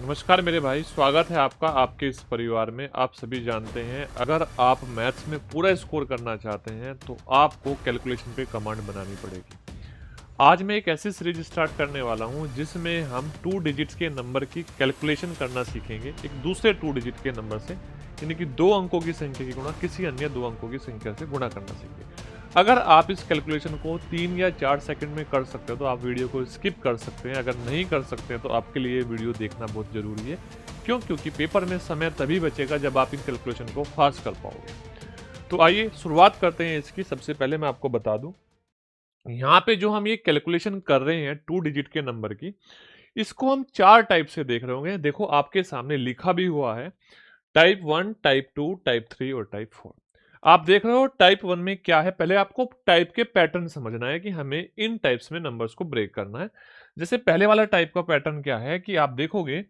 नमस्कार मेरे भाई, स्वागत है आपका आपके इस परिवार में। आप सभी जानते हैं, अगर आप मैथ्स में पूरा स्कोर करना चाहते हैं तो आपको कैलकुलेशन पे कमांड बनानी पड़ेगी। आज मैं एक ऐसी सीरीज स्टार्ट करने वाला हूं जिसमें हम 2 डिजिट्स के नंबर की कैलकुलेशन करना सीखेंगे एक दूसरे 2 डिजिट के नंबर से, यानी कि 2 अंकों की संख्या की गुणा किसी अन्य 2 अंकों की संख्या से गुणा करना सीखेंगे। अगर आप इस कैलकुलेशन को 3 या 4 सेकंड में कर सकते हो तो आप वीडियो को स्किप कर सकते हैं। अगर नहीं कर सकते हैं तो आपके लिए वीडियो देखना बहुत ज़रूरी है। क्यों? क्योंकि पेपर में समय तभी बचेगा जब आप इन कैलकुलेशन को फास्ट कर पाओगे। तो आइए शुरुआत करते हैं इसकी। सबसे पहले मैं आपको बता दूं, यहाँ पे जो हम ये कैलकुलेशन कर रहे हैं 2 डिजिट के नंबर की, इसको हम 4 टाइप से देख रहे होंगे। देखो आपके सामने लिखा भी हुआ है, टाइप 1, टाइप 2, टाइप 3 और टाइप 4। आप देख रहे हो टाइप 1 में क्या है। पहले आपको टाइप के पैटर्न समझना है कि हमें इन टाइप्स में नंबर्स को ब्रेक करना है। जैसे पहले वाला टाइप का पैटर्न क्या है कि आप देखोगे,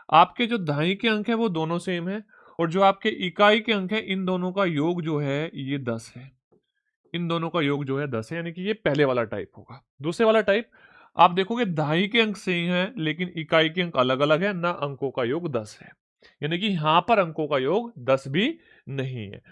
आपके जो दहाई के अंक है वो दोनों सेम है, और जो आपके इकाई के अंक है इन दोनों का योग जो है ये 10 है। इन दोनों का योग जो है 10 है, यानी कि ये पहले वाला टाइप होगा। दूसरे वाला टाइप आप देखोगे, दहाई के अंक सेम है लेकिन इकाई के अंक अलग अलग है ना, अंकों का योग 10 है, यानी कि यहां पर अंकों का योग 10 भी नहीं है।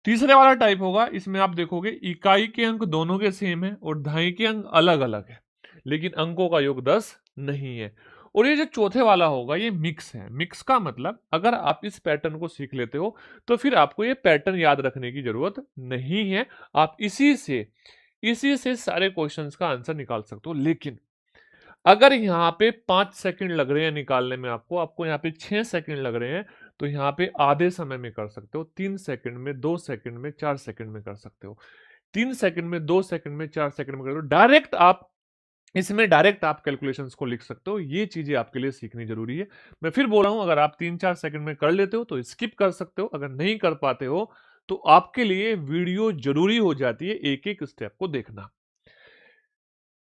तीसरे वाला टाइप होगा, इसमें आप देखोगे इकाई के अंक दोनों के सेम है और दहाई के अंक अलग अलग है, लेकिन अंकों का योग 10 नहीं है। और ये जो चौथे वाला होगा ये मिक्स है। मिक्स का मतलब, अगर आप इस पैटर्न को सीख लेते हो तो फिर आपको ये पैटर्न याद रखने की जरूरत नहीं है। आप इसी से सारे क्वेश्चंस का आंसर निकाल सकते हो। लेकिन अगर यहाँ पे 5 सेकंड लग रहे हैं निकालने में, आपको यहाँ पे 6 सेकंड लग रहे हैं, तो यहाँ पे आधे समय में कर सकते हो। 3 सेकंड में, 2 सेकंड में, 4 सेकंड में कर सकते हो। 3 सेकंड में, 2 सेकंड में, 4 सेकंड में कर दो। डायरेक्ट आप कैलकुलेशंस को लिख सकते हो। ये चीजें आपके लिए सीखनी जरूरी है। मैं फिर बोल रहा हूं, अगर आप 3-4 सेकंड में कर लेते हो तो स्किप कर सकते हो। अगर नहीं कर पाते हो तो आपके लिए वीडियो जरूरी हो जाती है, एक एक स्टेप को देखना।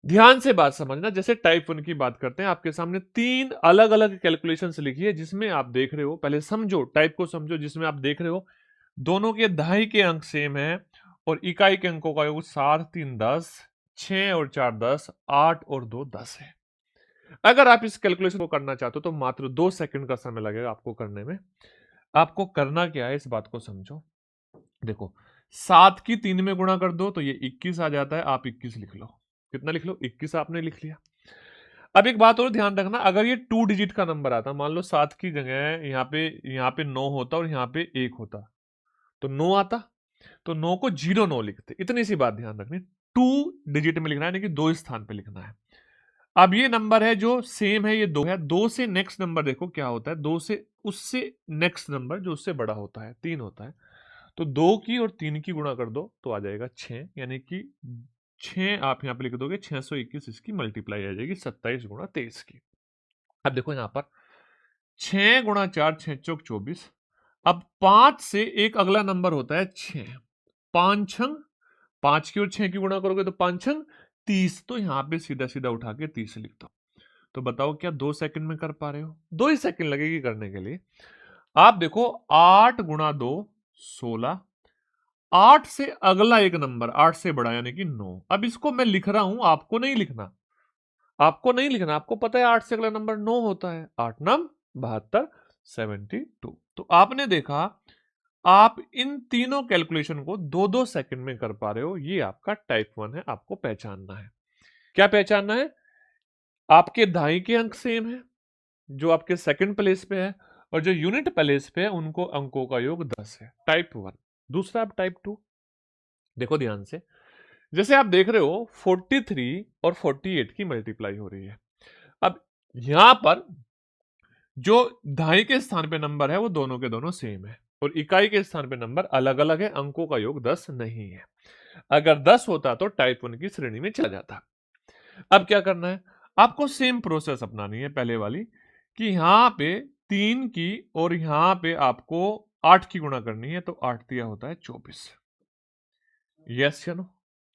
ध्यान से बात समझना। जैसे टाइप 1 की बात करते हैं, आपके सामने 3 अलग अलग कैलकुलेशंस लिखी है जिसमें आप देख रहे हो, पहले समझो टाइप को समझो, जिसमें आप देख रहे हो दोनों के दहाई के अंक सेम है और इकाई के अंकों का योग 7 3 10, 6 और 4 10, 8 और 2 10 है। अगर आप इस कैलकुलेशन को करना चाहते हो तो मात्र 2 सेकंड का समय लगेगा आपको करने में। आपको करना क्या है, इस बात को समझो। देखो, 7 की 3 में गुणा कर दो तो ये 21 आ जाता है। आप 21 लिख लो। कितना लिख लो? 21 आपने लिख लिया। अब एक बात और ध्यान रखना, अगर ये 2 डिजिट का नंबर आता, मान लो 7 की जगह यहाँ पे 9 होता और यहाँ पे 1 होता, तो 9 आता, तो 9 को 09 लिखते। इतनी सी बात ध्यान रखनी। 2 डिजिट में लिखना है, यानी कि 2 स्थान पे लिखना है। अब ये नंबर है जो सेम है, ये 2 है। 2 से नेक्स्ट नंबर देखो क्या होता है, 2 से उससे नेक्स्ट नंबर जो उससे बड़ा होता है 3 होता है। तो 2 की और 3 की गुणा कर दो तो आ जाएगा 6, यानी कि 6 आप यहां पे लिख दोगे, 621 इसकी मल्टीप्लाई आ जाएगी 27 गुणा 23 की। अब देखो यहां पर 6 गुणा 4 6 चौक 24। अब 5 से एक अगला नंबर होता है 6। 5 छंग 5 की और 6 की गुणा करोगे तो 5 छंग 30। तो यहां पे सीधा सीधा उठा के 30 लिख दो। तो बताओ क्या 2 सेकंड में कर पा रहे हो? 2 ही सेकंड लगेगी करने के लिए। आप देखो 8 गुणा 2 16। 8 से अगला एक नंबर 8 से बड़ा यानी कि 9। अब इसको मैं लिख रहा हूं, आपको नहीं लिखना। आपको पता है 8 से अगला नंबर 9 होता है। 8 नम 72, 72। तो आपने देखा, आप इन तीनों कैलकुलेशन को 2-2 सेकंड में कर पा रहे हो। ये आपका टाइप 1 है। आपको पहचानना है। क्या पहचानना है? आपके दाई के अंक सेम है, जो आपके सेकंड प्लेस पे है, और जो यूनिट प्लेस पे है उनको अंकों का योग 10 है। टाइप 1। दूसरा आप टाइप 2 देखो ध्यान से। जैसे आप देख रहे हो 43 और 48 की मल्टीप्लाई हो रही है। अब यहां पर जो दहाई के स्थान पे नंबर है वो दोनों के दोनों सेम है, और इकाई के स्थान पे नंबर अलग अलग है। अंकों का योग 10 नहीं है। अगर 10 होता तो टाइप 1 की श्रेणी में चला जाता। अब क्या करना है, आपको सेम प्रोसेस अपनानी है पहले वाली, कि यहां पे 3 की और यहां पे आपको 8 की गुणा करनी है। तो 8 दिया होता है 24। यस या नो?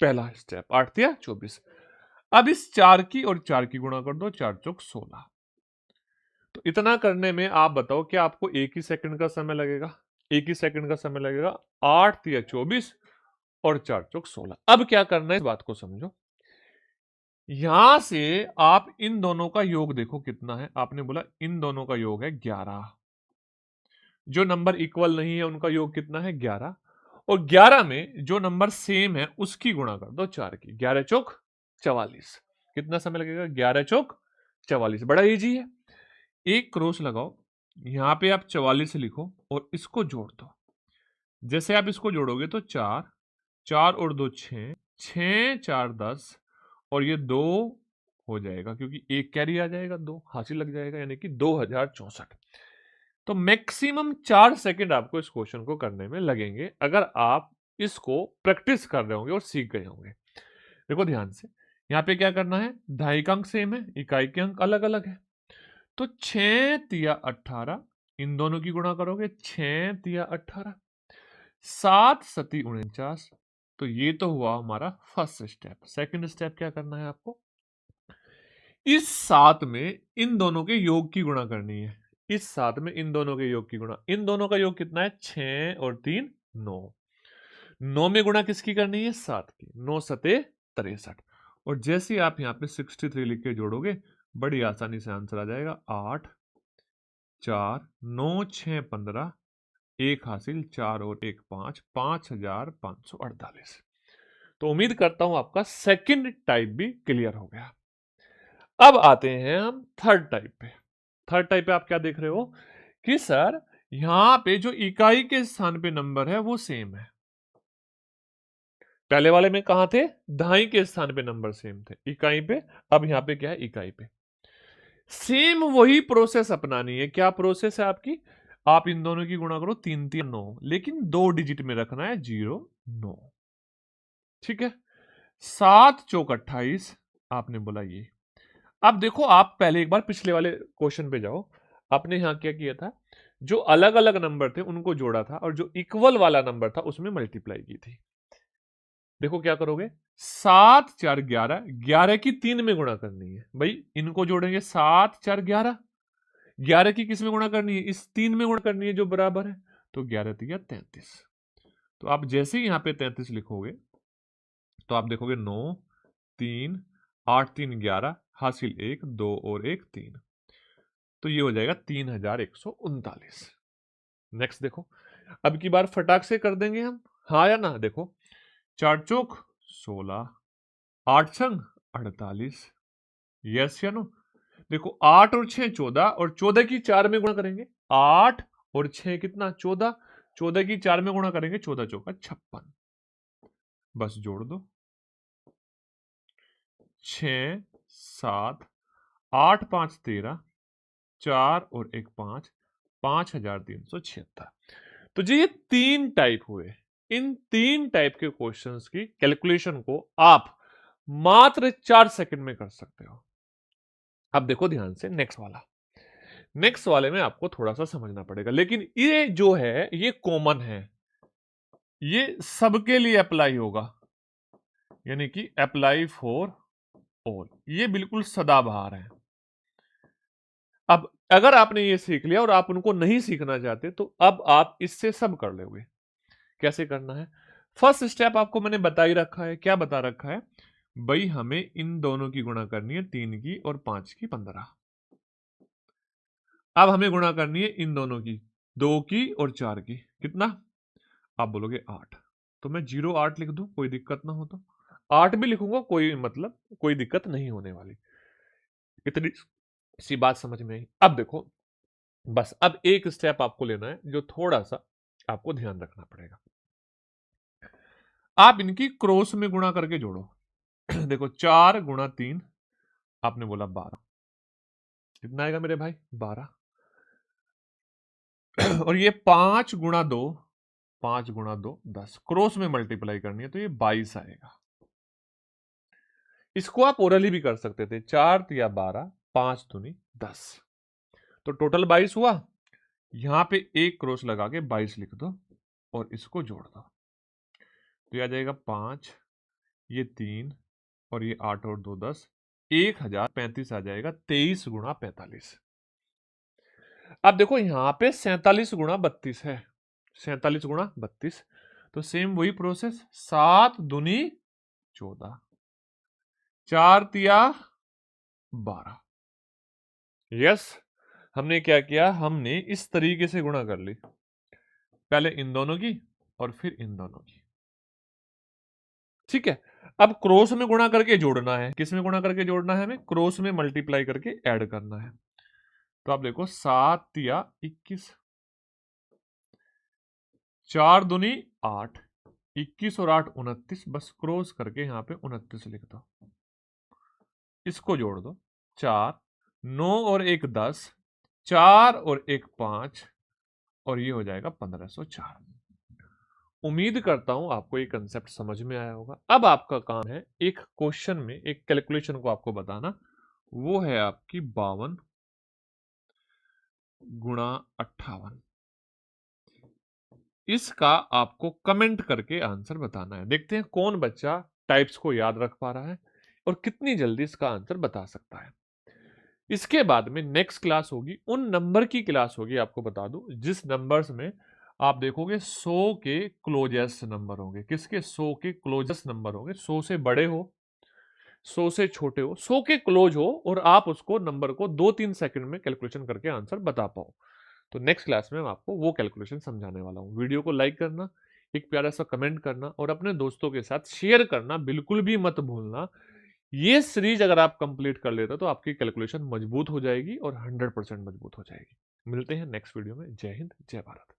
पहला स्टेप 8 दिया 24। अब इस 4 की और 4 की गुणा कर दो, 4 चौक 16। तो इतना करने में आप बताओ क्या आपको एक ही सेकंड का समय लगेगा? एक ही सेकंड का समय लगेगा। 8 या 24 और 4 चौक 16। अब क्या करना है, इस बात को समझो। यहां से आप इन दोनों का योग देखो कितना है। आपने बोला इन दोनों का योग है 11। जो नंबर इक्वल नहीं है उनका योग कितना है 11। और 11 में जो नंबर सेम है उसकी गुणा कर दो 4 की। 11 चौक 44। कितना समय लगेगा? 11 चौक 44। बड़ा इजी है। एक क्रॉस लगाओ, यहां पे आप 44 लिखो और इसको जोड़ दो। जैसे आप इसको जोड़ोगे तो 4, 4 और 2 6, 6 4 10 और ये 2 हो जाएगा क्योंकि एक कैरी आ जाएगा, 2 हासिल लग जाएगा, यानी कि 2064। तो मैक्सिमम 4 सेकंड आपको इस क्वेश्चन को करने में लगेंगे अगर आप इसको प्रैक्टिस कर रहे होंगे और सीख गए होंगे। देखो ध्यान से, यहाँ पे क्या करना है, दहाई का अंक सेम है, इकाई के अंक अलग अलग है। तो 6 तिया 18, इन दोनों की गुणा करोगे, 6 तिया 18, 7 सती 49। तो ये तो हुआ हमारा फर्स्ट स्टेप। सेकंड स्टेप क्या करना है आपको, इस 7 में इन दोनों के योग की गुणा करनी है। इस 7 में इन दोनों के योग की गुणा, इन दोनों का योग कितना है, 6 और 3 9। 9 में गुणा किसकी करनी है, 7 की। 9 सते 63। और जैसे आप यहाँ पे 63 लिख के जोड़ोगे, बड़ी आसानी से आंसर आ जाएगा। 8 4 9 6 15, एक हासिल, 4 और 1 5, 5548। तो उम्मीद करता हूं आपका सेकंड टाइप भी क्लियर हो गया। अब आते हैं हम थर्ड टाइप पे। थर्ड टाइप पे आप क्या देख रहे हो कि सर यहां पे जो इकाई के स्थान पे नंबर है वो सेम है। पहले वाले में कहां थे, दहाई के स्थान पे नंबर सेम थे, इकाई पे। अब यहां पे क्या है, इकाई पे। सेम वही प्रोसेस अपनानी है। क्या प्रोसेस है आपकी, आप इन दोनों की गुणा करो, 3 3 9, लेकिन 2 डिजिट में रखना है, 0 9। ठीक है। 7 चौक 28, आपने बोला ये। अब देखो, आप पहले एक बार पिछले वाले क्वेश्चन पे जाओ। आपने यहां क्या किया था, जो अलग अलग नंबर थे उनको जोड़ा था और जो इक्वल वाला नंबर था उसमें मल्टीप्लाई की थी। देखो क्या करोगे, 7 4 11, 11 की 3 में गुणा करनी है भाई। इनको जोड़ेंगे, 7 4 11, 11 की किस में गुणा करनी है, इस 3 में गुणा करनी है जो बराबर है। तो 11 3 33। तो आप जैसे ही यहां पे 33 लिखोगे तो आप देखोगे 9 3 8 3 11, हासिल 1 2 और 1 3। तो ये हो जाएगा 3139। नेक्स्ट देखो, अब की बार फटाक से कर देंगे हम, हाँ या ना। देखो, 4 चौक 16, 8 छंग 48, यस या नो। देखो 8 और 6 14, और 14 की 4 में गुणा करेंगे, 8 और 6 कितना, 14, 14 की 4 में गुणा करेंगे, 14 चौका 56। बस जोड़ दो, 6 7 8 5 13, 4 और 1 5, 5376। तो जी ये 3 टाइप हुए। इन 3 टाइप के क्वेश्चंस की कैलकुलेशन को आप मात्र 4 सेकंड में कर सकते हो। अब देखो ध्यान से नेक्स्ट वाला। नेक्स्ट वाले में आपको थोड़ा सा समझना पड़ेगा, लेकिन ये जो है ये कॉमन है, ये सबके लिए अप्लाई होगा, यानी कि अप्लाई फॉर ऑल। ये बिल्कुल सदाबहार है। अब अगर आपने ये सीख लिया और आप उनको नहीं सीखना चाहते तो अब आप इससे सब कर लोगे। कैसे करना है, फर्स्ट स्टेप आपको मैंने बता ही रखा है। क्या बता रखा है भाई, हमें इन दोनों की गुणा करनी है, 3 की और 5 की 15। अब हमें गुणा करनी है इन दोनों की, 2 की और 4 की, कितना, आप बोलोगे 8। तो मैं 08 लिख दूं, कोई दिक्कत ना हो तो 8 भी लिखूंगा, कोई मतलब कोई दिक्कत नहीं होने वाली। इतनी सी बात समझ में आई। अब देखो, बस अब एक स्टेप आपको लेना है जो थोड़ा सा आपको ध्यान रखना पड़ेगा। आप इनकी क्रॉस में गुणा करके जोड़ो। देखो 4 गुणा 3, आपने बोला 12, कितना आएगा मेरे भाई, 12। और ये 5 गुणा 2, 5 गुणा 2 10, क्रॉस में मल्टीप्लाई करनी है तो ये 22 आएगा। इसको आप ओरली भी कर सकते थे, 4 या 12, 5 दूनी 10, तो टोटल 22 हुआ। यहां पे एक क्रॉस लगा के 22 लिख दो और इसको जोड़ दो, तो ये आ जाएगा 5, ये 3 और ये 8 और 2 10, 1035 आ जाएगा। 23 गुणा 45। अब देखो यहां पे 47 गुणा 32 है, 47 गुणा 32। तो सेम वही प्रोसेस, 7 दूनी 14, 4 तिया 12। यस, हमने क्या किया, हमने इस तरीके से गुणा कर ली, पहले इन दोनों की और फिर इन दोनों की। ठीक है, अब क्रॉस में गुणा करके जोड़ना है। किस में गुणा करके जोड़ना है? हमें क्रॉस में मल्टीप्लाई करके ऐड करना है। तो आप देखो 7 तिया 21, 4 दूनी 8, 21 और 8 29, बस क्रॉस करके यहां पे 29 लिख दो। इसको जोड़ दो, 4, 9 और 1 10, 4 और 1 5, और ये हो जाएगा 1504। उम्मीद करता हूं आपको ये कंसेप्ट समझ में आया होगा। अब आपका काम है एक क्वेश्चन में एक कैलकुलेशन को आपको बताना, वो है आपकी 52 गुणा 58। इसका आपको कमेंट करके आंसर बताना है। देखते हैं कौन बच्चा टाइप्स को याद रख पा रहा है और कितनी जल्दी इसका आंसर बता सकता है। इसके बाद में नेक्स्ट क्लास होगी, उन नंबर की क्लास होगी, आपको बता दूं जिस नंबर्स में आप देखोगे 100 के क्लोजेस्ट नंबर होंगे। किसके? 100 के क्लोजेस्ट नंबर होंगे। 100 से बड़े हो, 100 से छोटे हो, 100 के क्लोज हो, और आप उसको नंबर को 2-3 सेकंड में कैलकुलेशन करके आंसर बता पाओ। तो नेक्स्ट क्लास में मैं आपको वो कैलकुलेशन समझाने वाला हूँ। वीडियो को लाइक करना, एक प्यारा सा कमेंट करना और अपने दोस्तों के साथ शेयर करना बिल्कुल भी मत भूलना। ये सीरीज अगर आप कंप्लीट कर लेते हो तो आपकी कैलकुलेशन मजबूत हो जाएगी और 100% मजबूत हो जाएगी। मिलते हैं नेक्स्ट वीडियो में। जय हिंद, जय भारत।